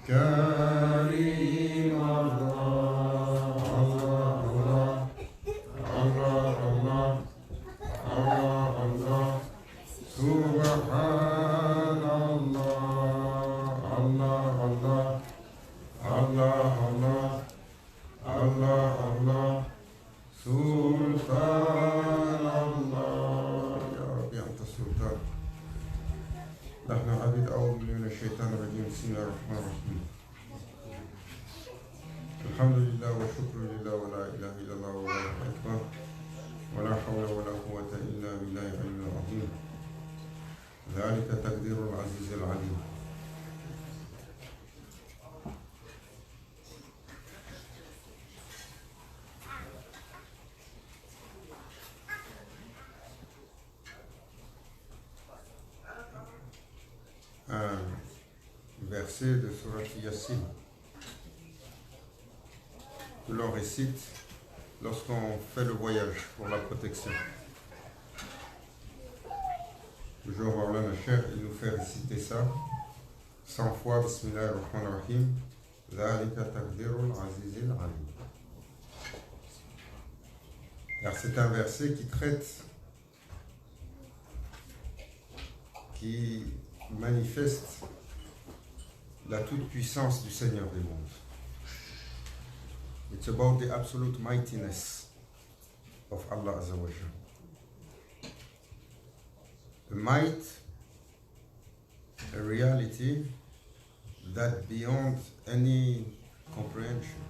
كريم الله الله الله الله الله الله سبحان الله الله الله الله الله الله الله سلطان الله يا ربي أنت السلطان. نحن عبيد أعوذ بالله من الشيطان الرجيم. بسم الله الرحمن الرحيم. الحمد لله والشكر لله ولا إله إلا الله والله أكبر ولا حول ولا قوة إلا بالله العلي العظيم. ذلك تقدير العزيز العليم. Un verset de Surat Yasin que l'on récite lorsqu'on fait le voyage pour la protection. Toujours Maulana Cheikh, il nous fait réciter ça 100 fois. Bismillah ar-Rahman ar-Rahim. Dhalika taqdirul azizil alim. Car c'est un verset qui traite, qui manifeste la toute-puissance du Seigneur des mondes. It's about the absolute mightiness of Allah Azza wa Jalla. A might, a reality that beyond any comprehension.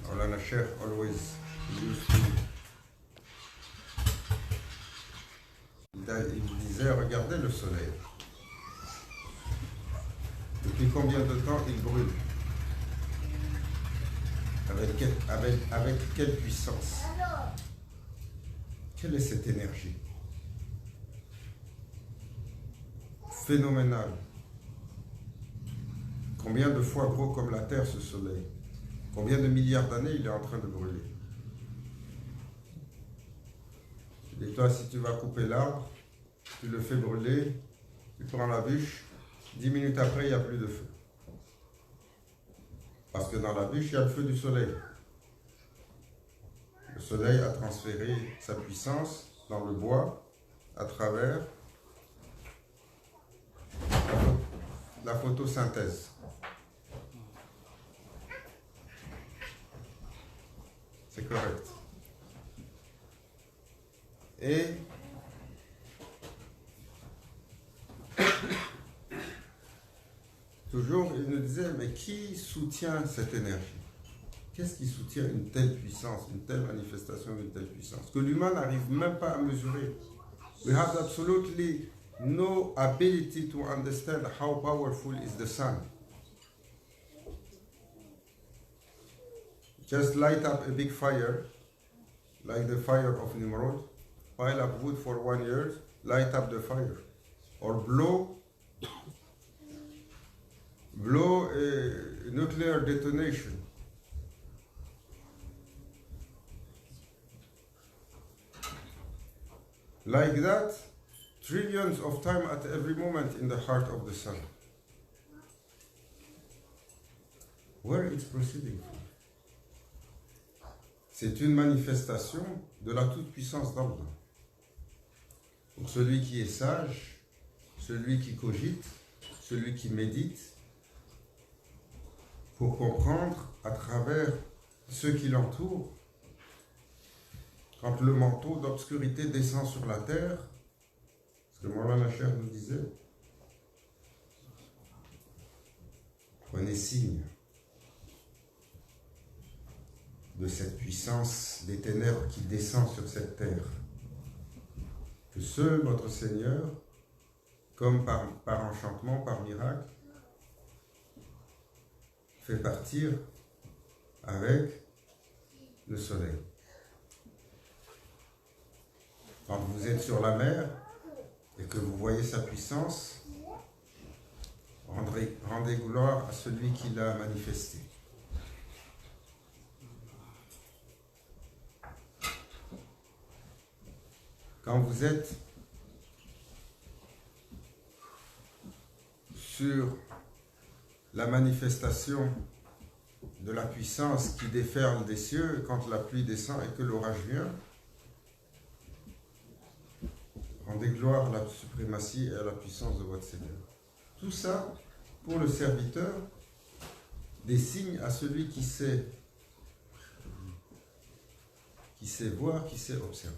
Maulana Sheikh always used to, il disait, regardez le soleil. Depuis combien de temps il brûle? Avec quelle puissance? Quelle est cette énergie phénoménale? Combien de fois gros comme la Terre ce soleil? Combien de milliards d'années il est en train de brûler? Et toi, si tu vas couper l'arbre, tu le fais brûler, tu prends la bûche, 10 minutes après, il n'y a plus de feu. Parce que dans la bûche, il y a le feu du soleil. Le soleil a transféré sa puissance dans le bois à travers la photosynthèse. C'est correct. Et toujours, il nous disait, mais qui soutient cette énergie? Qu'est-ce qui soutient une telle puissance, une telle manifestation d'une telle puissance que l'humain n'arrive même pas à mesurer? We have absolutely no ability to understand how powerful is the sun. Just light up a big fire, like the fire of Nimrod, pile up wood for 1 year, light up the fire, or blow a nuclear detonation. Like that, trillions of times at every moment in the heart of the sun. Where it's proceeding from? C'est une manifestation de la toute-puissance d'Allah. Pour celui qui est sage, celui qui cogite, celui qui médite, pour comprendre à travers ceux qui l'entourent, quand le manteau d'obscurité descend sur la terre, ce que Maulana Cheikh nous disait, prenez signe de cette puissance des ténèbres qui descend sur cette terre. Que seul notre Seigneur, comme par enchantement, par miracle, fait partir avec le soleil. Quand vous êtes sur la mer et que vous voyez sa puissance, rendez gloire à celui qui l'a manifesté. quand vous êtes sur la manifestation de la puissance qui déferle des cieux quand la pluie descend et que l'orage vient, rendez gloire à la suprématie et à la puissance de votre Seigneur. Tout ça, pour le serviteur, des signes à celui qui sait voir, qui sait observer.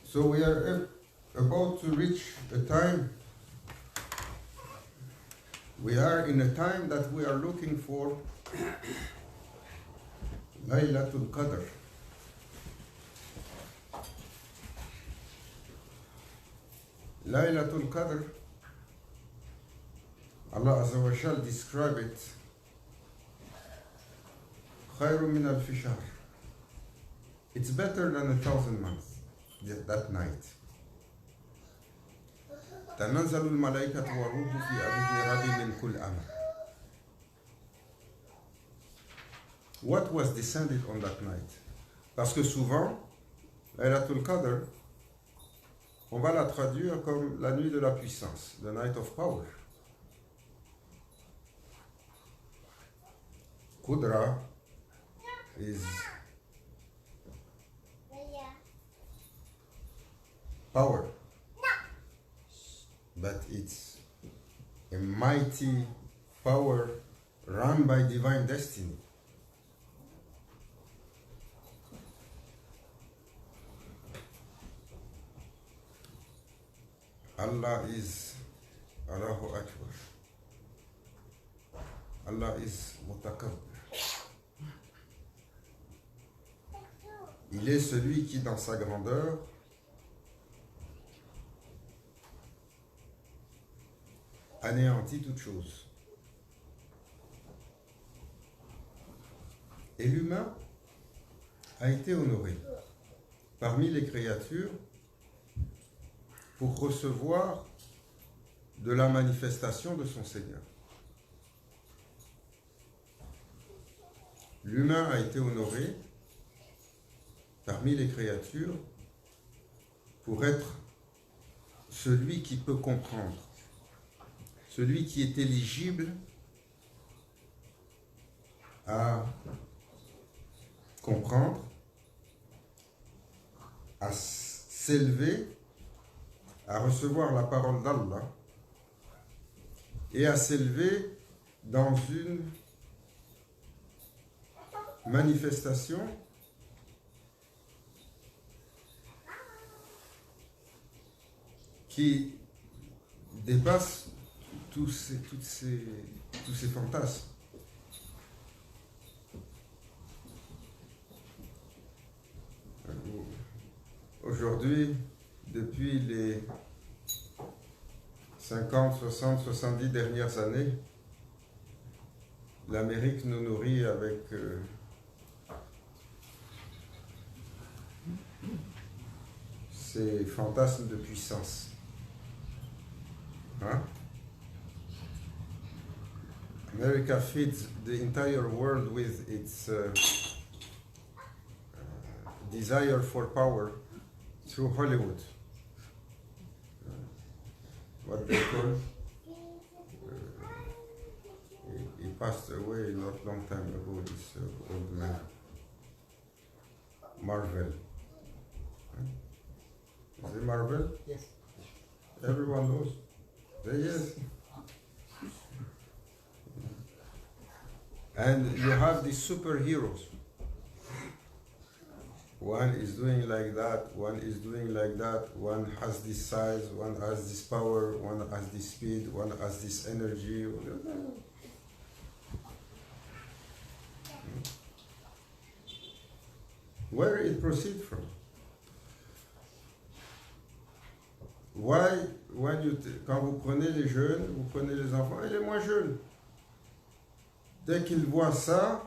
So we are about to reach a time, we are in a time that we are looking for Laylatul Qadr. Laylatul Qadr, Allah Azza wa Jal described it, خير من ألف شهر. It's better than 1,000 months, that night. تنزل الملائكة والروح في بإذن ربهم من كل أمر. What was descended on that night? Parce que souvent, Laylatul Qadr, on va la traduire comme la nuit de la puissance, the night of power. Qudra is power, but it's a mighty power run by divine destiny. Allah is Allahu Akbar. Allah is Mutakabbir. Il est celui qui, dans sa grandeur, anéantit toute chose. Et l'humain a été honoré parmi les créatures pour recevoir de la manifestation de son Seigneur. L'humain a été honoré parmi les créatures pour être celui qui peut comprendre, celui qui est éligible à comprendre, à s'élever, à recevoir la parole d'Allah et à s'élever dans une manifestation qui dépasse tous ces fantasmes. Aujourd'hui, depuis les 50, 60, 70 dernières années, l'Amérique nous nourrit avec ces fantasmes de puissance. Hein? America feeds the entire world with its desire for power through Hollywood. What they call, he passed away not long time ago, this old man, Marvel. Is it Marvel? Yes. Everyone knows. Yes. And you have these superheroes. One is doing like that, one is doing like that, one has this size, one has this power, one has this speed, one has this energy. Where it proceeds from? Why, quand vous prenez les jeunes, vous prenez les enfants et les moins jeunes, dès qu'ils voient ça,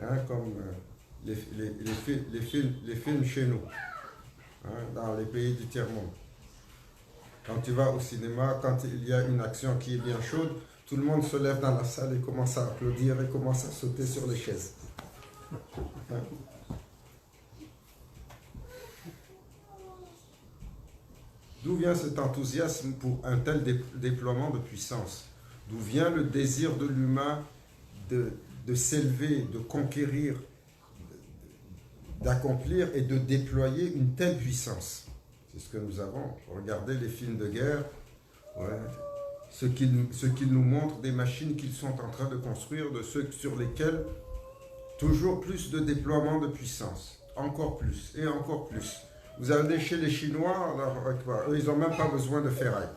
hein, comme les films chez nous, hein, dans les pays du tiers-monde. Quand tu vas au cinéma, quand il y a une action qui est bien chaude, tout le monde se lève dans la salle et commence à applaudir et commence à sauter sur les chaises. Hein? D'où vient cet enthousiasme pour un tel déploiement de puissance? D'où vient le désir de l'humain de s'élever, de conquérir, d'accomplir et de déployer une telle puissance? C'est ce que nous avons. Regardez les films de guerre, ouais, ce qu'ils nous montrent des machines qu'ils sont en train de construire, de ceux sur lesquels toujours plus de déploiement de puissance, encore plus et encore plus. Vous allez chez les Chinois, alors, eux, ils n'ont même pas besoin de ferraille.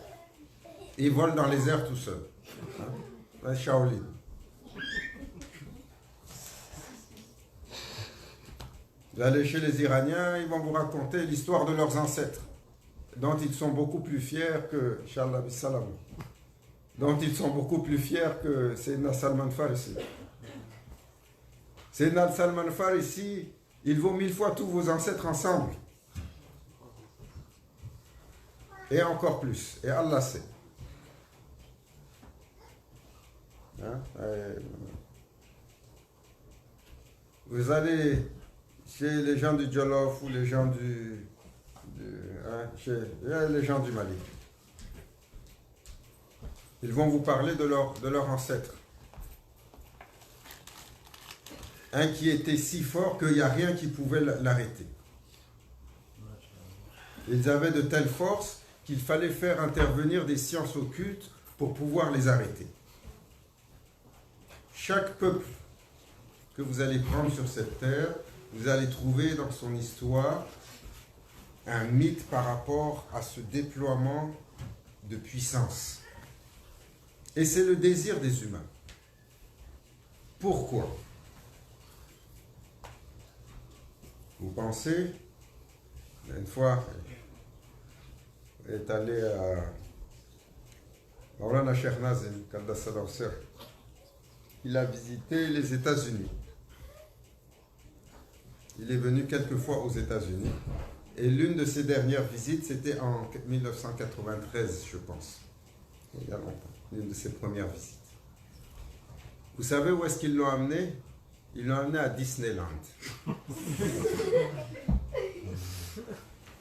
Ils volent dans les airs tout seuls. Hein? Shaolin. Vous allez chez les Iraniens, ils vont vous raconter l'histoire de leurs ancêtres, dont ils sont beaucoup plus fiers que Inch'Allah Bissalam, dont ils sont beaucoup plus fiers que Sayyidina Salman Farisi. Sayyidina Salman Farisi, il vaut 1000 fois tous vos ancêtres ensemble. Et encore plus. Et Allah sait. Hein? Vous allez chez les gens du Jolof ou les gens les gens du Mali. Ils vont vous parler de leur ancêtre. Un qui était si fort qu'il n'y a rien qui pouvait l'arrêter. Ils avaient de telles forces qu'il fallait faire intervenir des sciences occultes pour pouvoir les arrêter. Chaque peuple que vous allez prendre sur cette terre, vous allez trouver dans son histoire un mythe par rapport à ce déploiement de puissance. Et c'est le désir des humains. Pourquoi? Vous pensez, une fois, est allé à Maulana Cheikh Nazim, il a visité les États-Unis. Il est venu quelques fois aux États-Unis. Et l'une de ses dernières visites, c'était en 1993, je pense. Il y a longtemps. L'une de ses premières visites. Vous savez où est-ce qu'ils l'ont amené? Ils l'ont amené à Disneyland.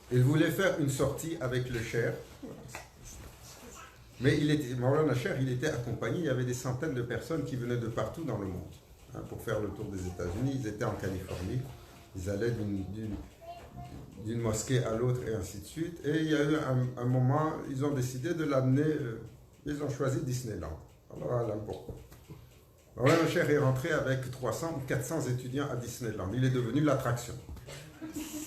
Il voulait faire une sortie avec le Cheikh. Mais Maulana Cheikh, il était accompagné, il y avait des centaines de personnes qui venaient de partout dans le monde pour faire le tour des États-Unis. Ils étaient en Californie, ils allaient d'une mosquée à l'autre et ainsi de suite. Et il y a eu un moment, ils ont décidé de l'amener, ils ont choisi Disneyland. Alors, pourquoi? Maulana Cheikh est rentré avec 300 ou 400 étudiants à Disneyland. Il est devenu l'attraction.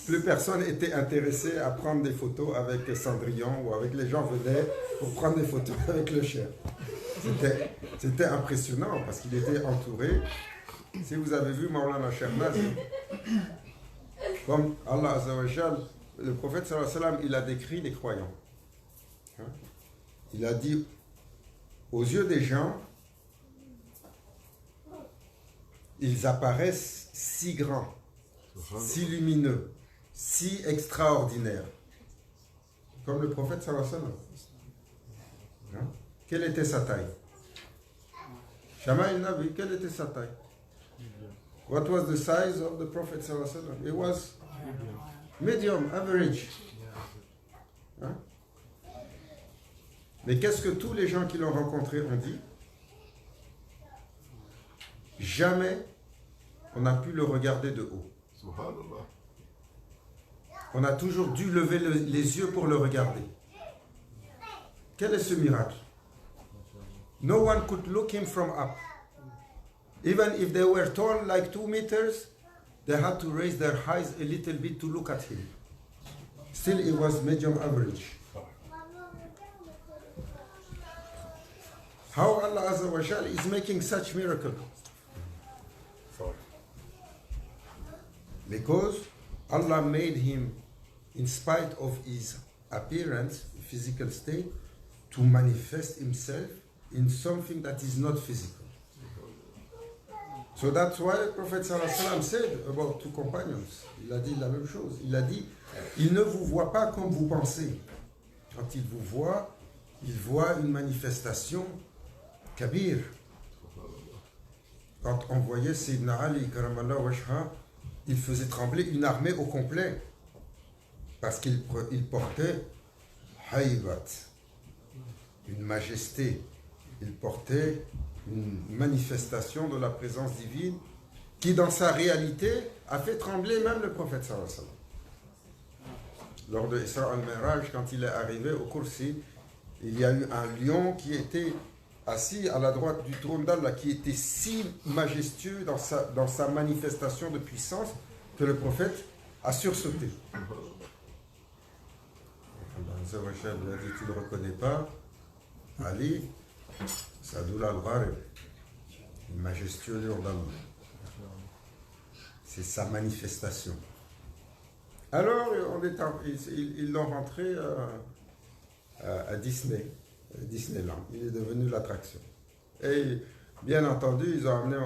Plus personne n'était intéressé à prendre des photos avec Cendrillon ou avec les gens venaient pour prendre des photos avec le Cheikh. C'était impressionnant parce qu'il était entouré. Si vous avez vu Maulana Cheikh Nazim, comme Allah Azza wa Jal, le prophète sallallahu alayhi wa sallam, il a décrit les croyants. Il a dit, aux yeux des gens, ils apparaissent si grands, si lumineux, si extraordinaires. Comme le prophète sallallahu alayhi wa sallam. Quelle était sa taille? Shama il-Nabi, quelle était sa taille? What was the size of the Prophet sallallahu alayhi wa sallam? It was medium, average. Hein? Mais qu'est-ce que tous les gens qui l'ont rencontré ont dit? Jamais on n'a pu le regarder de haut. Subhanallah. On a toujours dû lever les yeux pour le regarder. Quel est ce miracle? No one could look him from up. Even if they were tall like 2 meters, they had to raise their eyes a little bit to look at him. Still, it was medium average. How Allah Azza wa Jal is making such miracle? Because Allah made him, in spite of his appearance, physical state, to manifest himself in something that is not physical. So that's why the Prophet sallallahu alayhi wa sallam said about two companions. Il a dit la même chose. Il a dit, il ne vous voit pas comme vous pensez. Quand il vous voit, il voit une manifestation Kabir. Quand on voyait Sayyidina Ali, karamallahu wajha, il faisait trembler une armée au complet. Parce qu'il portait Haïbat, une majesté. Il portait une manifestation de la présence divine qui, dans sa réalité, a fait trembler même le prophète sallallahu alayhi wa sallam. Lors de Isra al-Miraj, quand il est arrivé au Kursi, il y a eu un lion qui était assis à la droite du trône d'Allah, qui était si majestueux dans sa manifestation de puissance que le prophète a sursauté. Allah lui a dit, tu ne le reconnais pas, Ali, Sadoul al-Gharib, le majestueux lion d'Allah. C'est sa manifestation. Alors, ils l'ont rentré à Disneyland. Il est devenu l'attraction. Et bien entendu, ils ont amené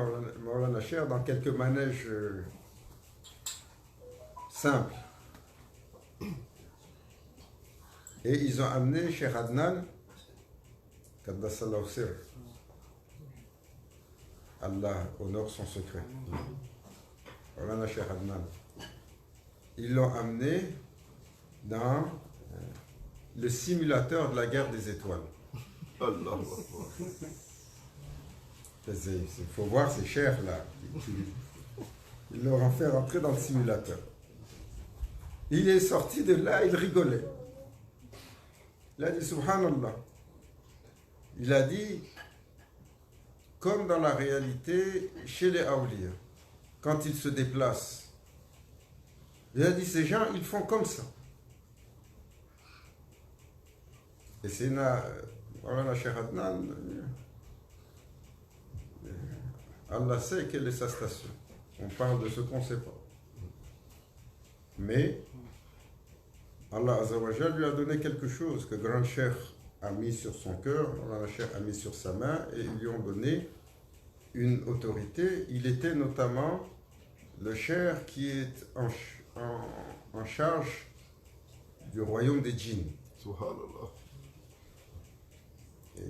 Maulana Cheikh dans quelques manèges simples. Et ils ont amené Cheikh Adnan, Qaddassallahu sirr. Allah honore son secret. Maulana Cheikh Adnan. Ils l'ont amené dans le simulateur de la guerre des étoiles. Allah. Il faut voir ces chers là. Ils l'ont fait rentrer dans le simulateur. Il est sorti de là, il rigolait. Il a dit Subhanallah. Il a dit, comme dans la réalité, chez les Awliya, quand ils se déplacent, il a dit, ces gens, ils font comme ça. Et c'est Maulana Cheikh Adnan, Allah sait quelle est sa station. On parle de ce qu'on ne sait pas. Mais Allah Azzawajal lui a donné quelque chose que Grand Cheikh a mis sur son cœur, Maulana Cheikh a mis sur sa main, et ils lui ont donné une autorité. Il était notamment le Cheikh qui est en charge du royaume des djinns. Subhanallah. Et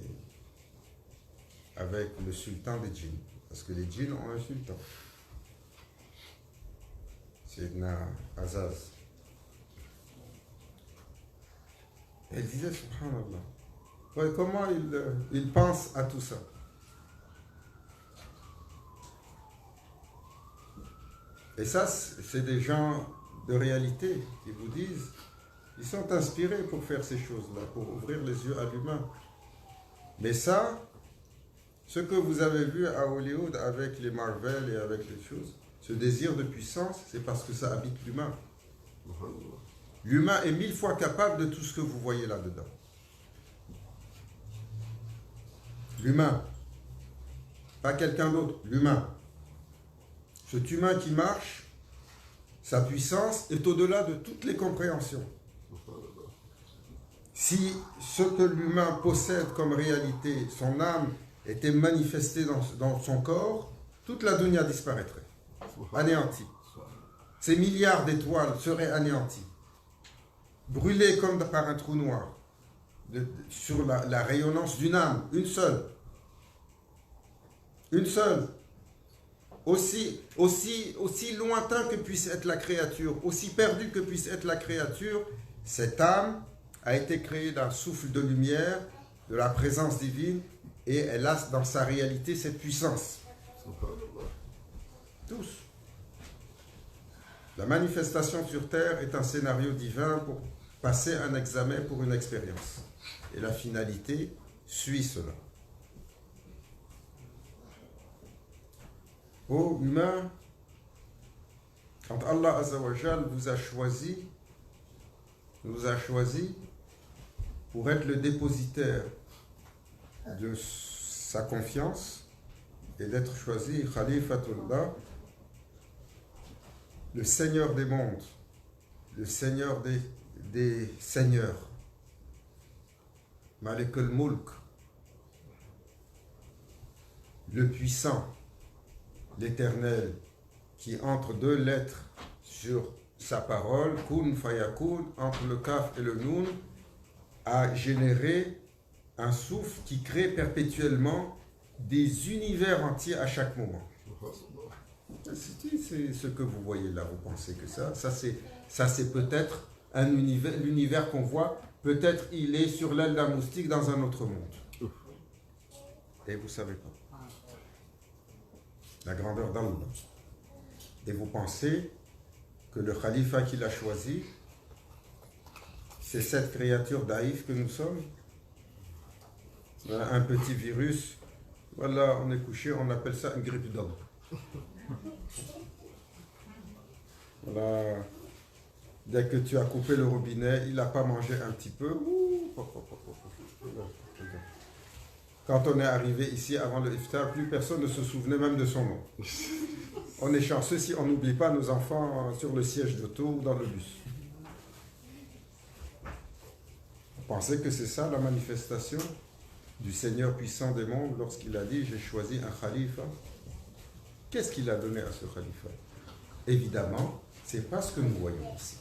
avec le sultan des djinns. Parce que les djinns ont un sultan. C'est Sayyidina Azaz. Et elle disait, subhanallah. Ouais, comment il pense à tout ça? Et ça, c'est des gens de réalité qui vous disent, ils sont inspirés pour faire ces choses-là, pour ouvrir les yeux à l'humain. Mais ça, ce que vous avez vu à Hollywood avec les Marvel et avec les choses, ce désir de puissance, c'est parce que ça habite l'humain. L'humain est 1000 fois capable de tout ce que vous voyez là-dedans. L'humain. Pas quelqu'un d'autre, l'humain. Cet humain qui marche, sa puissance est au-delà de toutes les compréhensions. Si ce que l'humain possède comme réalité, son âme, était manifestée dans son corps, toute la dunya disparaîtrait, anéantie. Ces milliards d'étoiles seraient anéanties, brûlées comme par un trou noir, sur la rayonnance d'une âme, une seule. Une seule. Aussi lointain que puisse être la créature, aussi perdue que puisse être la créature, cette âme a été créée d'un souffle de lumière, de la présence divine, et elle a dans sa réalité cette puissance. Tous. La manifestation sur terre est un scénario divin pour passer un examen pour une expérience. Et la finalité suit cela. Ô humain, quand Allah Azzawajal vous a choisi, nous a choisi pour être le dépositaire de sa confiance et d'être choisi Khalifatullah, le Seigneur des mondes, le Seigneur des seigneurs, Malik al-Mulk, le puissant, l'Éternel, qui entre deux lettres sur sa parole, Kun Fayakun, entre le Kaf et le Nun, a généré un souffle qui crée perpétuellement des univers entiers à chaque moment. C'est ce que vous voyez là, vous pensez que ça c'est peut-être un univers, l'univers qu'on voit, peut-être il est sur l'aile d'un moustique dans un autre monde. Et vous savez pas. La grandeur d'Allah. Et vous pensez que le khalifa qu'il a choisi, c'est cette créature d'Aïf que nous sommes? Un petit virus, voilà, on est couché, on appelle ça une grippe d'homme. Voilà. Dès que tu as coupé le robinet, il n'a pas mangé un petit peu. Quand on est arrivé ici avant le iftar, plus personne ne se souvenait même de son nom. On est chanceux si on n'oublie pas nos enfants sur le siège d'auto ou dans le bus. Vous pensez que c'est ça la manifestation du Seigneur puissant des mondes lorsqu'il a dit « J'ai choisi un khalifa ». Qu'est-ce qu'il a donné à ce khalifa? Évidemment, ce n'est pas ce que nous voyons ici.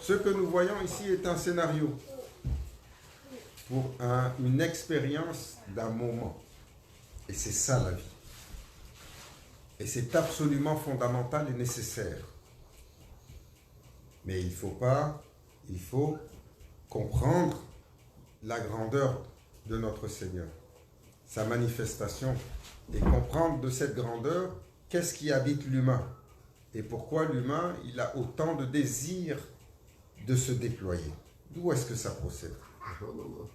Ce que nous voyons ici est un scénario pour une expérience d'un moment. Et c'est ça la vie. Et c'est absolument fondamental et nécessaire. Mais il faut comprendre la grandeur de notre Seigneur, sa manifestation, et comprendre de cette grandeur qu'est-ce qui habite l'humain et pourquoi l'humain il a autant de désir de se déployer. D'où est-ce que ça procède?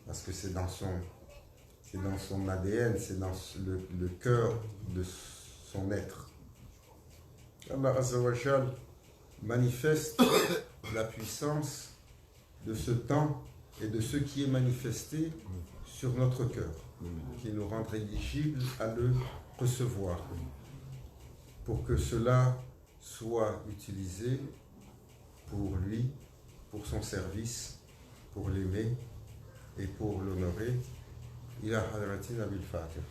Parce que c'est dans son ADN, c'est dans le cœur de son être. Allah Azza wa Jal manifeste la puissance de ce temps et de ce qui est manifesté sur notre cœur, qui nous rend éligibles à le recevoir, pour que cela soit utilisé pour lui, pour son service, pour l'aimer et pour l'honorer. Ila hadratina bil Fatiha.